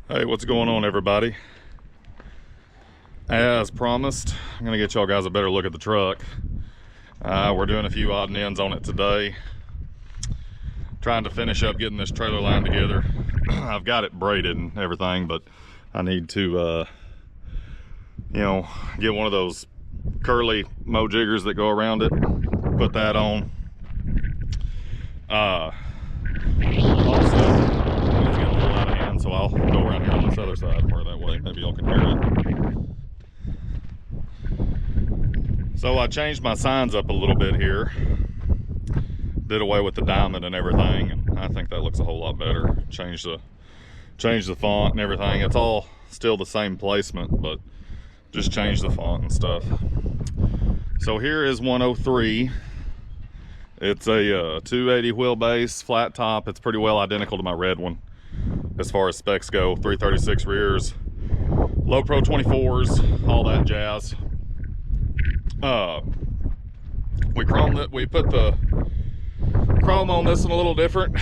Hey, what's going on, everybody? As promised, I'm gonna get y'all guys a better look at the truck. We're doing a few odd and ends on it today, trying to finish up getting this trailer line together. I've got it braided and everything, but I need to get one of those curly mow jiggers that go around it, put that on. Also, it's getting a little out of hand, so I'll go around here on this other side where that way maybe y'all can hear it. So I changed my signs up a little bit here, did away with the diamond and everything, and I think that looks a whole lot better. Changed the font and everything. It's all still the same placement, but just changed the font and stuff. So here is 103. It's a 280 wheelbase, flat top. It's pretty well identical to my red one as far as specs go. 336 rears, low pro 24s, all that jazz. We put the chrome on this one a little different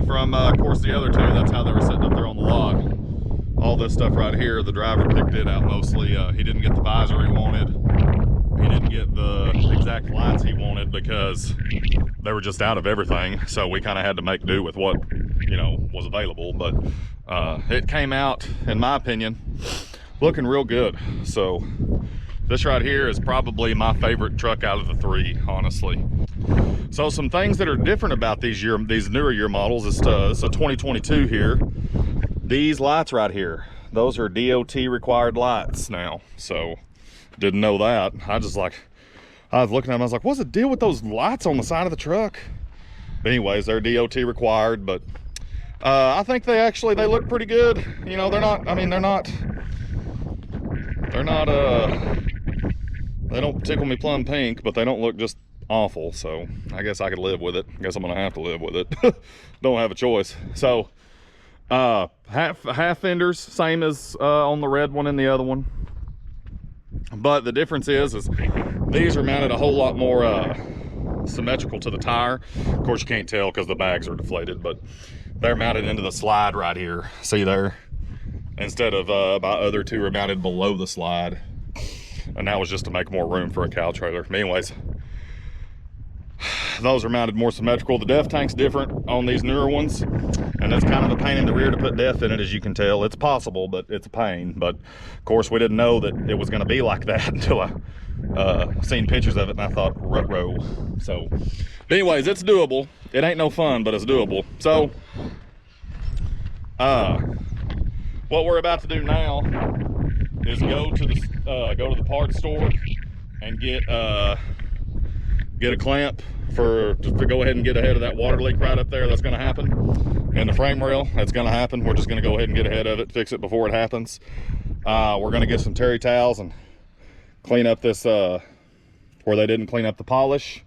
from of course the other two. That's how they were sitting up there on the log. All this stuff right here, the driver picked it out mostly. He didn't get the visor he wanted. He didn't get the exact lights he wanted because they were just out of everything. So we kind of had to make do with what, was available. But it came out, in my opinion, looking real good. So this right here is probably my favorite truck out of the three, honestly. So some things that are different about these newer year models is so 2022 here. These lights right here, those are DOT required lights now. So didn't know that. I was looking at them, I was like, what's the deal with those lights on the side of the truck? But anyways, they're DOT required, but I think they look pretty good. They don't tickle me plum pink, but they don't look just awful. So I guess I could live with it. I guess I'm gonna have to live with it. Don't have a choice. So half fenders, same as on the red one and the other one. But the difference is these are mounted a whole lot more symmetrical to the tire. Of course, you can't tell because the bags are deflated, but they're mounted into the slide right here. See there? Instead of my other two are mounted below the slide. And that was just to make more room for a cow trailer. But anyways, those are mounted more symmetrical. The def tank's different on these newer ones, and it's kind of a pain in the rear to put def in it, as you can tell. It's possible, but it's a pain. But of course, we didn't know that it was going to be like that until I seen pictures of it, and I thought, ruh-roh. So but anyways, it's doable. It ain't no fun, but it's doable. So what we're about to do now is go to the parts store and get a clamp to go ahead and get ahead of that water leak right up there that's going to happen. And the frame rail, that's going to happen. We're just going to go ahead and get ahead of it, fix it before it happens. We're going to get some terry towels and clean up this where they didn't clean up the polish.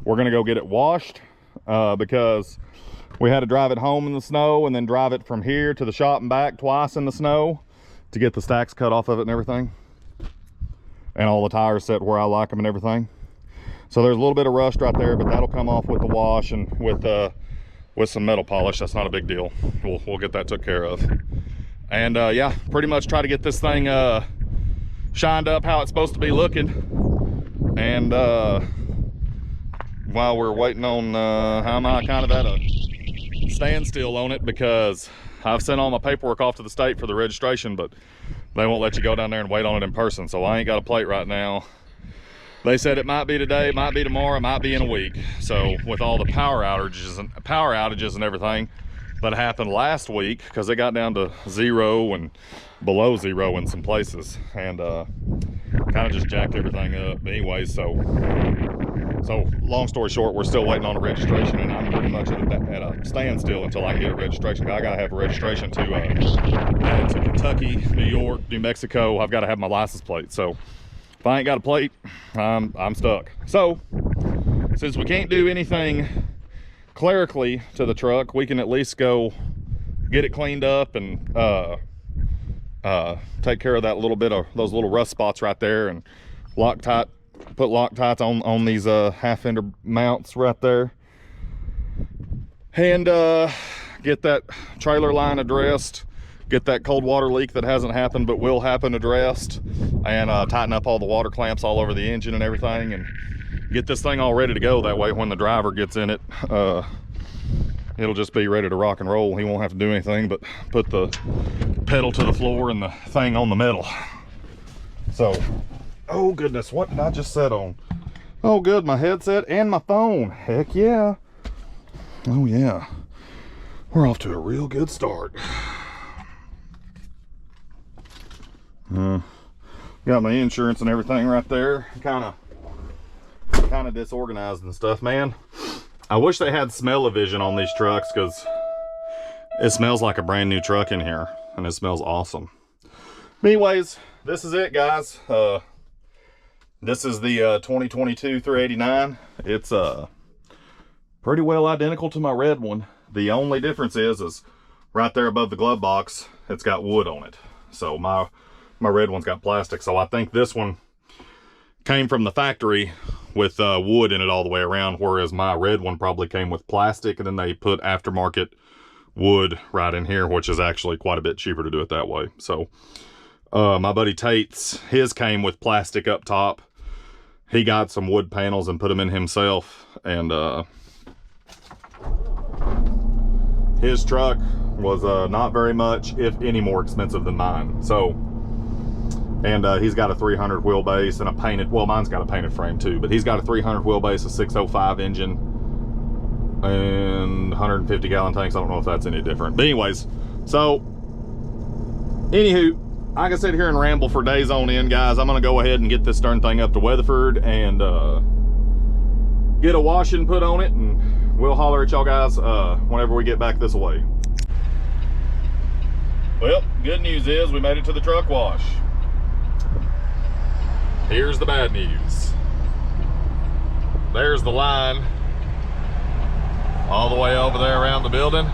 We're going to go get it washed because we had to drive it home in the snow and then drive it from here to the shop and back twice in the snow to get the stacks cut off of it and everything, and all the tires set where I like them and everything. So there's a little bit of rust right there, but that'll come off with the wash and with some metal polish. That's not a big deal. We'll get that took care of. And yeah, pretty much try to get this thing shined up how it's supposed to be looking. And while we're waiting on how am I kind of at a standstill on it, because I've sent all my paperwork off to the state for the registration, but they won't let you go down there and wait on it in person. So I ain't got a plate right now. They said it might be today, it might be tomorrow, it might be in a week. So with all the power outages and everything that happened last week, because they got down to 0 and below 0 in some places, and kind of just jacked everything up. But anyways, so long story short, we're still waiting on a registration, and I'm pretty much at a standstill until I can get a registration. I gotta have a registration to add to Kentucky, New York, New Mexico. I've got to have my license plate. So if I ain't got a plate, I'm stuck. So since we can't do anything clerically to the truck, we can at least go get it cleaned up and take care of that little bit of those little rust spots right there, and put Loctites on these half fender mounts right there, and get that trailer line addressed, get that cold water leak that hasn't happened but will happen addressed, and tighten up all the water clamps all over the engine and everything, and get this thing all ready to go. That way when the driver gets in it, it'll just be ready to rock and roll. He won't have to do anything but put the pedal to the floor and the thing on the metal. So, oh goodness, what did I just set on? Oh good, my headset and my phone. Heck yeah. Oh yeah. We're off to a real good start. Got my insurance and everything right there. Kind of disorganized and stuff, man. I wish they had smell-o-vision on these trucks, because it smells like a brand new truck in here, and it smells awesome. But anyways, this is it, guys. This is the 2022 389. It's pretty well identical to my red one. The only difference is right there above the glove box, it's got wood on it. So my red one's got plastic. So I think this one came from the factory with wood in it all the way around, whereas my red one probably came with plastic, and then they put aftermarket wood right in here, which is actually quite a bit cheaper to do it that way. So my buddy Tate's, his came with plastic up top. He got some wood panels and put them in himself, and his truck was not very much, if any, more expensive than mine. So, and he's got a 300 wheelbase and a painted, well, mine's got a painted frame too, but he's got a 300 wheelbase, a 605 engine, and 150 gallon tanks. I don't know if that's any different, but anyways, so anywho, I can sit here and ramble for days on end, guys. I'm gonna go ahead and get this darn thing up to Weatherford and get a washing put on it, and we'll holler at y'all guys whenever we get back this way. Well, good news is we made it to the truck wash. Here's the bad news. There's the line all the way over there around the building.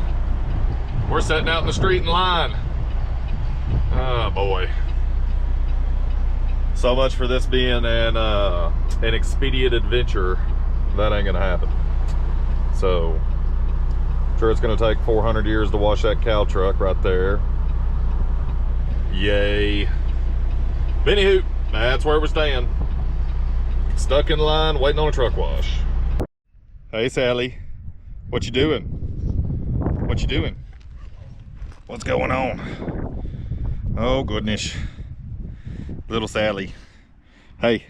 We're sitting out in the street in line. Oh boy. So much for this being an expedient adventure. That ain't gonna happen. So, I'm sure it's gonna take 400 years to wash that cow truck right there. Yay. But anywho, that's where we're staying. Stuck in line, waiting on a truck wash. Hey Sally, what you doing? What you doing? What's going on? Oh goodness, little Sally. Hey,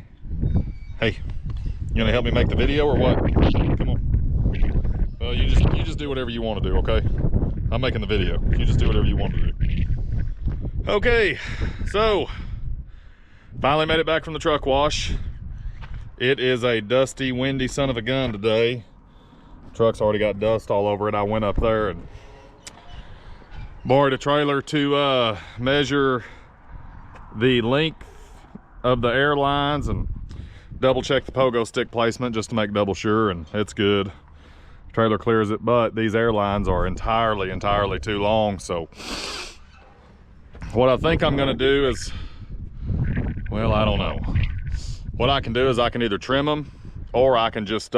you gonna help me make the video or what? Come on. Well, you just do whatever you want to do, okay? I'm making the video. You just do whatever you want to do. Okay, so finally made it back from the truck wash. It is a dusty, windy son of a gun today. The truck's already got dust all over it. I went up there and borrowed a trailer to measure the length of the air lines and double check the pogo stick placement just to make double sure, and it's good. Trailer clears it, but these air lines are entirely too long. So what I think I'm gonna do is, well, I don't know. What I can do is I can either trim them, or I can just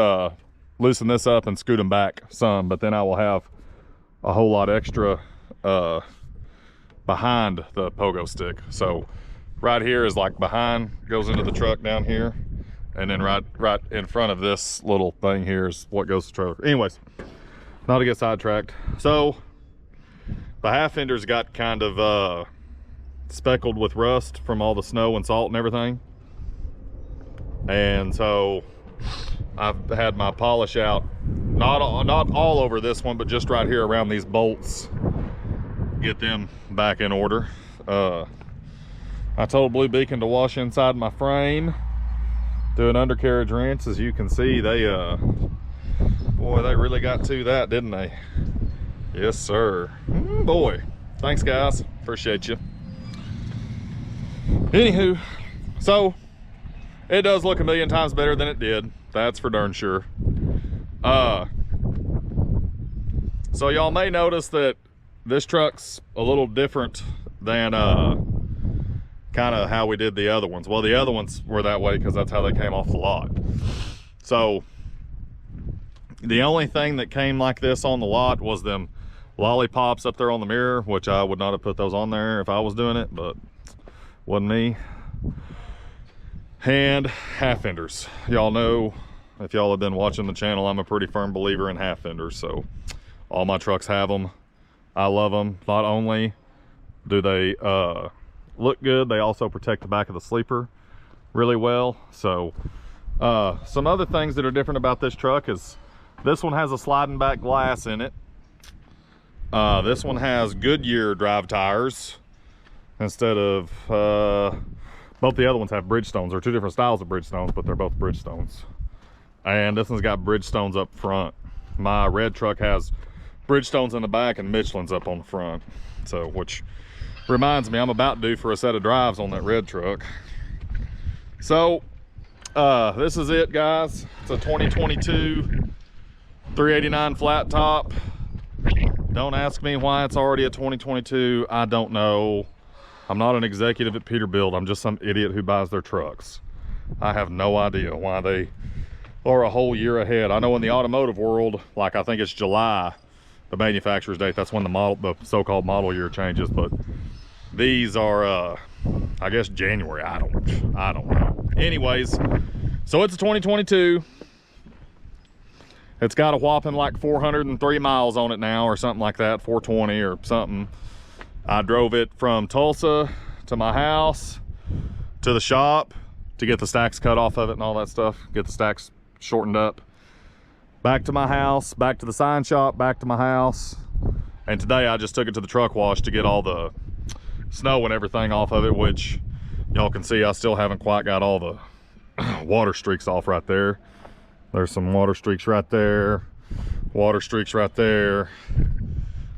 loosen this up and scoot them back some, but then I will have a whole lot extra behind the pogo stick. So right here is like behind, goes into the truck down here, and then right in front of this little thing here is what goes to the trailer. Anyways, not to get sidetracked. So the half fender's got kind of speckled with rust from all the snow and salt and everything, and so I've had my polish out, not all over this one, but just right here around these bolts, get them back in order. I told Blue Beacon to wash inside my frame, do an undercarriage rinse. As you can see, they boy, they really got to that, didn't they? Yes sir. Boy, thanks guys, appreciate you. Anywho, so it does look a million times better than it did, that's for darn sure. So y'all may notice that this truck's a little different than kind of how we did the other ones. Well, the other ones were that way because that's how they came off the lot. So the only thing that came like this on the lot was them lollipops up there on the mirror, which I would not have put those on there if I was doing it, but wasn't me. And half fenders. Y'all know, if y'all have been watching the channel, I'm a pretty firm believer in half fenders, so all my trucks have them. I love them. Not only do they look good, they also protect the back of the sleeper really well. So some other things that are different about this truck is this one has a sliding back glass in it. This one has Goodyear drive tires instead of both the other ones have Bridgestones. They're two different styles of Bridgestones, but they're both Bridgestones. And this one's got Bridgestones up front. My red truck has Bridgestones in the back and Michelin's up on the front. So, which reminds me, I'm about due for a set of drives on that red truck. So, this is it, guys. It's a 2022 389 flat top. Don't ask me why it's already a 2022. I don't know. I'm not an executive at Peterbilt. I'm just some idiot who buys their trucks. I have no idea why they are a whole year ahead. I know in the automotive world, like I think it's July, the manufacturer's date, that's when the so-called model year changes, but these are I guess January. I don't know. Anyways, so it's a 2022. It's got a whopping like 403 miles on it now, or something like that, 420 or something. I drove it from Tulsa to my house to the shop to get the stacks cut off of it and all that stuff, get the stacks shortened up. Back to my house, back to the sign shop, back to my house. And today I just took it to the truck wash to get all the snow and everything off of it, which y'all can see I still haven't quite got all the water streaks off right there. There's some water streaks right there, water streaks right there.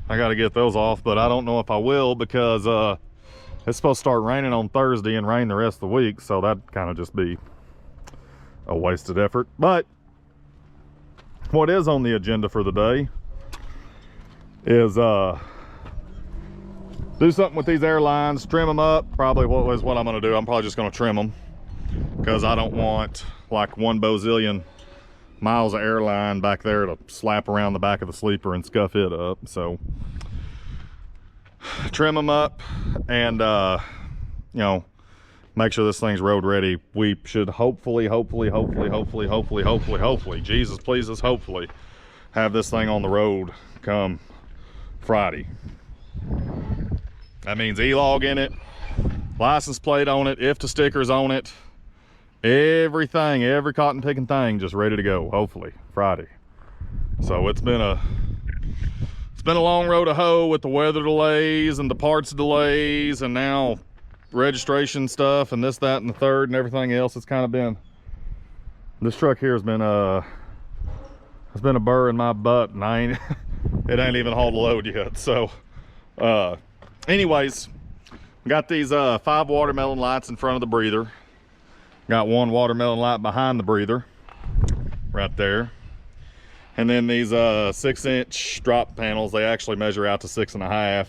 I got to get those off, but I don't know if I will, because it's supposed to start raining on Thursday and rain the rest of the week, so that'd kind of just be a wasted effort. But what is on the agenda for the day is do something with these airlines, trim them up. Probably what I'm going to do. I'm probably just going to trim them, because I don't want like 1 bazillion miles of airline back there to slap around the back of the sleeper and scuff it up. So trim them up and you know, make sure this thing's road ready. We should hopefully, Jesus please us, hopefully have this thing on the road come Friday. That means e-log in it, license plate on it, IFTA stickers on it, everything, every cotton picking thing just ready to go, hopefully Friday. So it's been a long road to hoe with the weather delays and the parts delays, and now registration stuff and this, that, and the third and everything else. It's kind of been, this truck here has been it's been a burr in my butt, and it ain't even hauled a load yet. So anyways, we got these 5 watermelon lights in front of the breather. Got 1 watermelon light behind the breather right there, and then these 6-inch drop panels. They actually measure out to 6.5.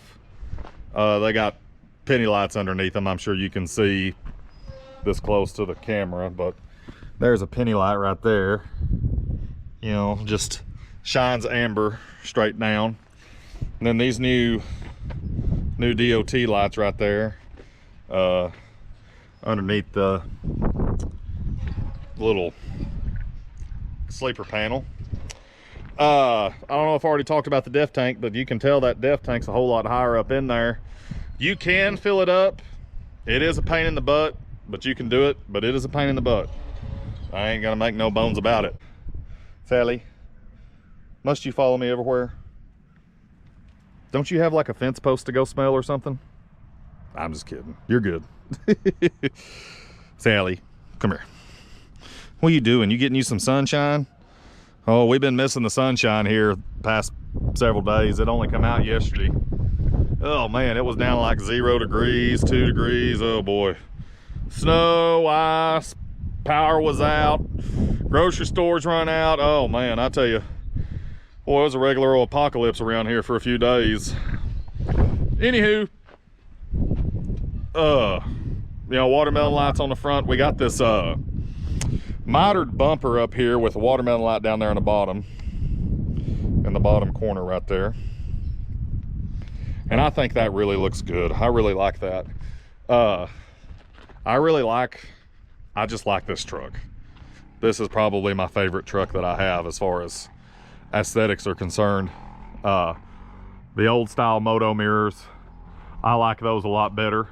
They got penny lights underneath them. I'm sure you can see this close to the camera, but there's a penny light right there, you know, just shines amber straight down. And then these new DOT lights right there underneath the little sleeper panel. I don't know if I already talked about the def tank, but you can tell that def tank's a whole lot higher up in there. You can fill it up. It is a pain in the butt, but you can do it. But it is a pain in the butt. I ain't gonna make no bones about it. Sally, must you follow me everywhere? Don't you have like a fence post to go smell or something? I'm just kidding. You're good. Sally, come here. What are you doing? You getting you some sunshine? Oh, we've been missing the sunshine here the past several days. It only come out yesterday. Oh man, it was down like 0 degrees, 2 degrees. Oh boy. Snow, ice, power was out, grocery stores run out. Oh man, I tell you, boy, it was a regular old apocalypse around here for a few days. Anywho, you know, watermelon lights on the front. We got this mitered bumper up here with a watermelon light down there in the bottom corner right there. And I think that really looks good. I really like that. I just like this truck. This is probably my favorite truck that I have as far as aesthetics are concerned. The old style moto mirrors, I like those a lot better.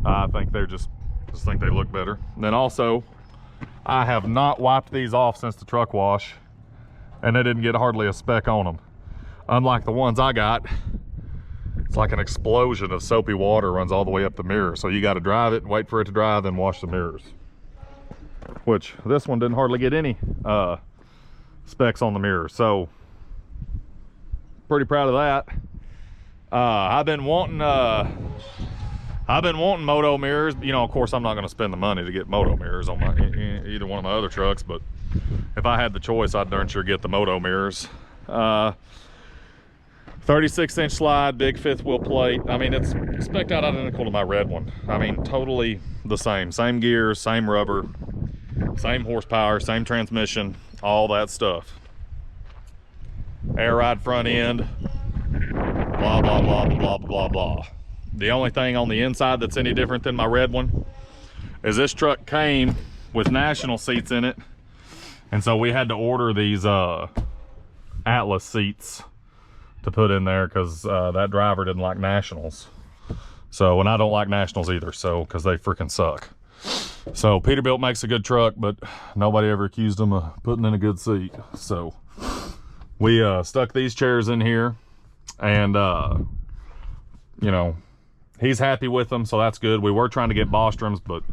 I think they're just think they look better. And then also, I have not wiped these off since the truck wash, and they didn't get hardly a speck on them. Unlike the ones I got, it's like an explosion of soapy water runs all the way up the mirror. So you got to drive it, wait for it to dry, then wash the mirrors. Which this one didn't hardly get any specks on the mirror. So pretty proud of that. I've been wanting moto mirrors. You know, of course, I'm not going to spend the money to get moto mirrors on my either one of my other trucks, but if I had the choice, I'd darn sure get the moto mirrors. 36-inch slide, big fifth wheel plate. I mean, it's spec'd out identical to my red one. I mean, totally the same. Same gears, same rubber, same horsepower, same transmission, all that stuff. Air ride front end, blah, blah, blah, blah, blah, blah. The only thing on the inside that's any different than my red one is this truck came with National seats in it. And so we had to order these Atlas seats to put in there because that driver didn't like Nationals. So, and I don't like Nationals either, so, because they freaking suck. So Peterbilt makes a good truck, but nobody ever accused them of putting in a good seat. So we stuck these chairs in here, and you know, he's happy with them, so that's good. We were trying to get Bostroms, but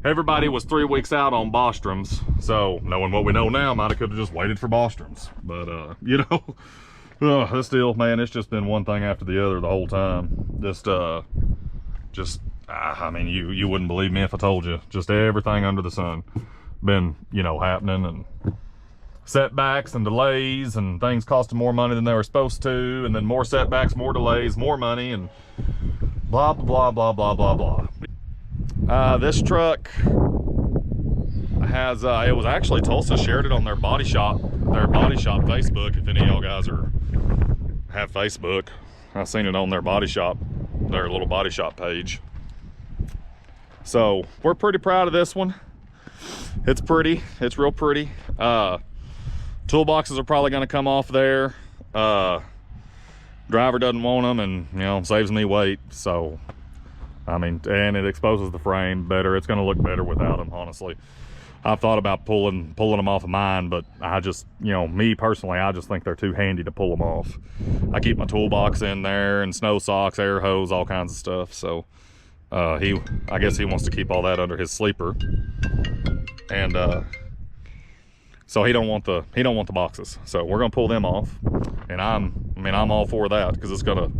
everybody was 3 weeks out on Bostroms. So knowing what we know now, might have could have just waited for Bostroms. But you know, this deal, man, it's just been one thing after the other the whole time. I mean, you wouldn't believe me if I told you. Just everything under the sun been, you know, happening, and setbacks and delays, and things costing more money than they were supposed to, and then more setbacks, more delays, more money, and blah, blah, blah, blah, blah, blah. This truck has, it was actually Tulsa shared it on their body shop Facebook. If any of y'all guys have Facebook, I've seen it on their little body shop page. So we're pretty proud of this one. It's pretty, it's real pretty. Toolboxes are probably going to come off there. Driver doesn't want them, and you know, saves me weight. So I mean, and it exposes the frame better. It's going to look better without them, honestly. I've thought about pulling them off of mine, but I just, you know, me personally, I just think they're too handy to pull them off. I keep my toolbox in there, and snow socks, air hose, all kinds of stuff. So I guess he wants to keep all that under his sleeper, and so he don't want the boxes. So we're gonna pull them off, and I'm all for that, because it's gonna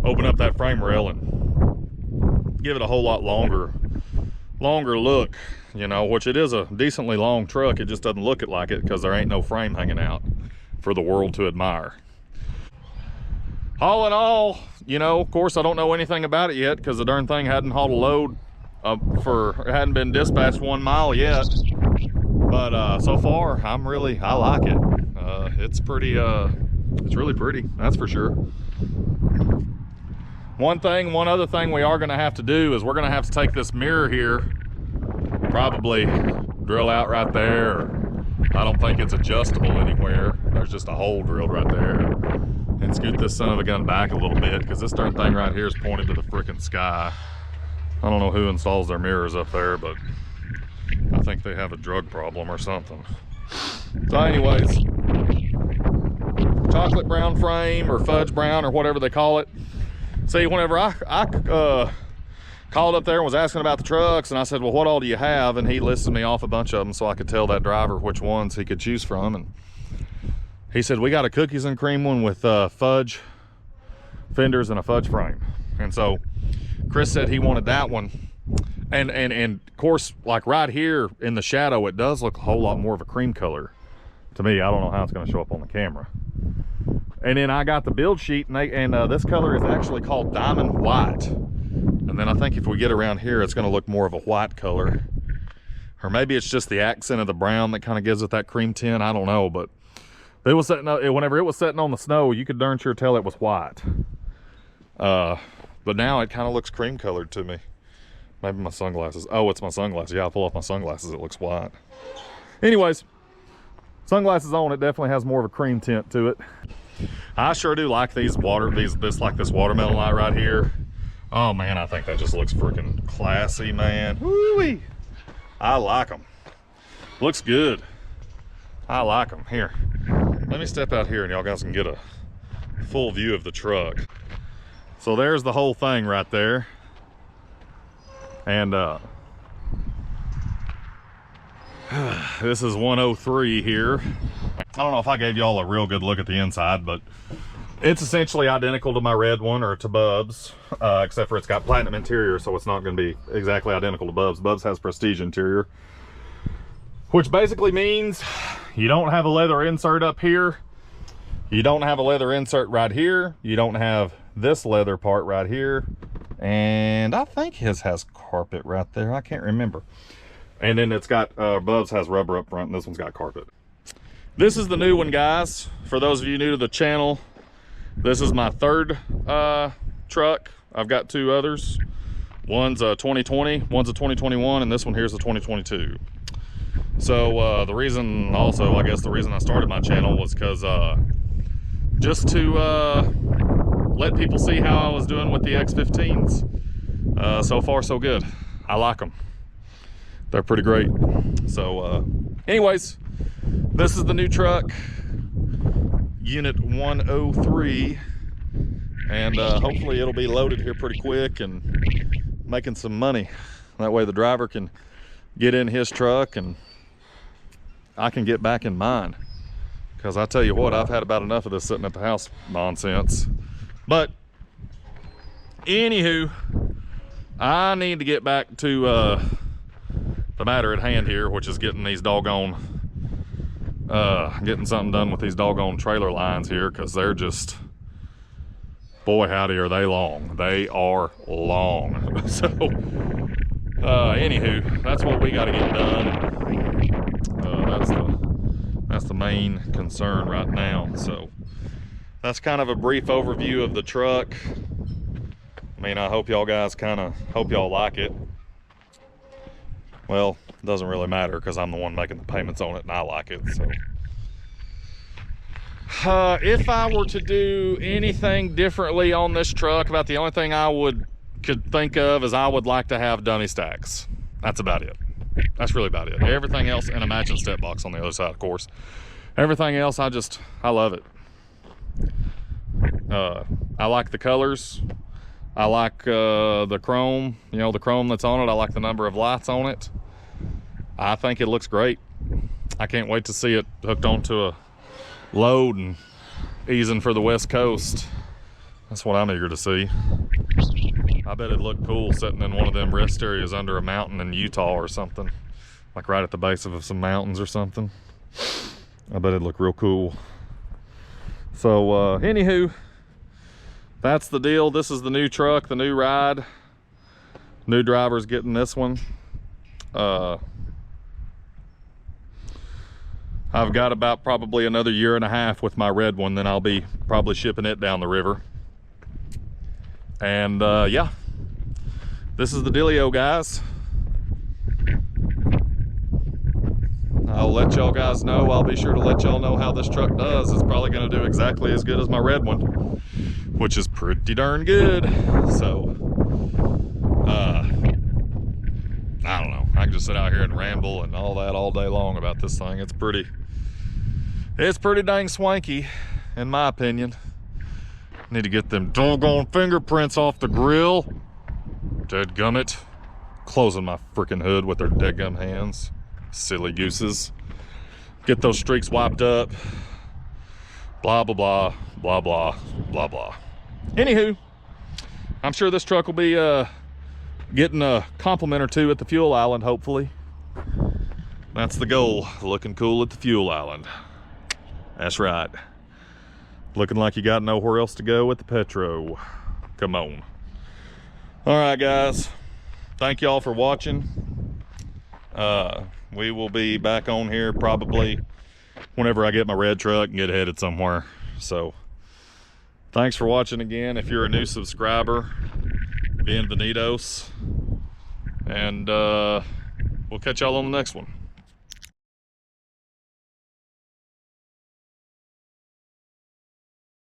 open up that frame rail and give it a whole lot longer look, you know, which it is a decently long truck. It just doesn't look it like it because there ain't no frame hanging out for the world to admire. All in all, you know, of course I don't know anything about it yet because the darn thing hadn't hauled a load it hadn't been dispatched 1 mile yet. But so far I like it. It's really pretty, that's for sure. One other thing we are going to have to do is we're going to have to take this mirror here, probably drill out right there. I don't think it's adjustable anywhere. There's just a hole drilled right there. And scoot this son of a gun back a little bit, because this darn thing right here is pointed to the frickin' sky. I don't know who installs their mirrors up there, but I think they have a drug problem or something. So anyways, chocolate brown frame, or fudge brown, or whatever they call it. See, whenever I called up there and was asking about the trucks, and I said, well, what all do you have? And he listed me off a bunch of them so I could tell that driver which ones he could choose from. And he said, we got a cookies and cream one with fudge fenders and a fudge frame. And so Chris said he wanted that one. And of course, like right here in the shadow, it does look a whole lot more of a cream color to me. I don't know how it's going to show up on the camera. And then I got the build sheet, and this color is actually called diamond white. And then I think if we get around here, it's going to look more of a white color. Or maybe it's just the accent of the brown that kind of gives it that cream tint. I don't know, but It was sitting, whenever it was sitting on the snow, you could darn sure tell it was white. But now it kind of looks cream colored to me. Maybe my sunglasses. Oh, it's my sunglasses. Yeah, I pull off my sunglasses, it looks white. Anyways, sunglasses on, it definitely has more of a cream tint to it. I sure do like these this watermelon light right here. Oh man, I think that just looks freaking classy, man. Woo-wee. I like them. Looks good. I like them. Here, let me step out here and y'all guys can get a full view of the truck. So there's the whole thing right there. And this is 103 here. I don't know if I gave y'all a real good look at the inside, but it's essentially identical to my red one, or to Bub's, except for it's got platinum interior, so it's not going to be exactly identical to Bub's. Bub's has prestige interior, which basically means you don't have a leather insert up here, you don't have a leather insert right here, you don't have this leather part right here, and I think his has carpet right there, I can't remember. And then it's got Bub's has rubber up front, and this one's got carpet. This is the new one, guys. For those of you new to the channel, this is my third truck. I've got two others. One's a 2020, one's a 2021, and this one here's a 2022. So the reason also, I guess the reason I started my channel was because just to let people see how I was doing with the X15s. So far so good. I like them. They're pretty great. So anyways, this is the new truck, unit 103, and hopefully it'll be loaded here pretty quick and making some money. That way the driver can get in his truck and I can get back in mine. Because I tell you what, I've had about enough of this sitting at the house nonsense. But anywho, I need to get back to the matter at hand here, which is getting these doggone getting something done with these doggone trailer lines here, because they're just, boy howdy are they long. They are long. So anywho, that's what we got to get done. That's the main concern right now. So that's kind of a brief overview of the truck. I mean, I hope y'all guys hope y'all like it. Well, it doesn't really matter because I'm the one making the payments on it and I like it. So if I were to do anything differently on this truck, about the only thing I could think of is I would like to have dummy stacks. That's about it. That's really about it. Everything else, and imagine step box on the other side, of course. Everything else, I love it. I like the colors. I like the chrome, the chrome that's on it. I like the number of lights on it. I think it looks great. I can't wait to see it hooked onto a load and easing for the West Coast. That's what I'm eager to see. I bet it'd look cool sitting in one of them rest areas under a mountain in Utah or something. Like right at the base of some mountains or something. I bet it'd look real cool. So anywho, that's the deal. This is the new truck, the new ride. New driver's getting this one. I've got about probably another year and a half with my red one, then I'll be probably shipping it down the river. And yeah, this is the dealio, guys. I'll let y'all guys know. I'll be sure to let y'all know how this truck does. It's probably going to do exactly as good as my red one, which is pretty darn good. So I don't know, I can just sit out here and ramble and all that all day long about this thing. It's pretty dang swanky, in my opinion. Need to get them doggone fingerprints off the grill. Dadgummit. Closing my freaking hood with their dadgum hands. Silly gooses. Get those streaks wiped up. Blah, blah, blah, blah, blah, blah, blah. Anywho, I'm sure this truck will be getting a compliment or two at the fuel island, hopefully. That's the goal, looking cool at the fuel island. That's right. Looking like you got nowhere else to go with the Petro. Come on. All right, guys. Thank y'all for watching. We will be back on here probably whenever I get my red truck and get headed somewhere. So thanks for watching again. If you're a new subscriber, bienvenidos, and we'll catch y'all on the next one.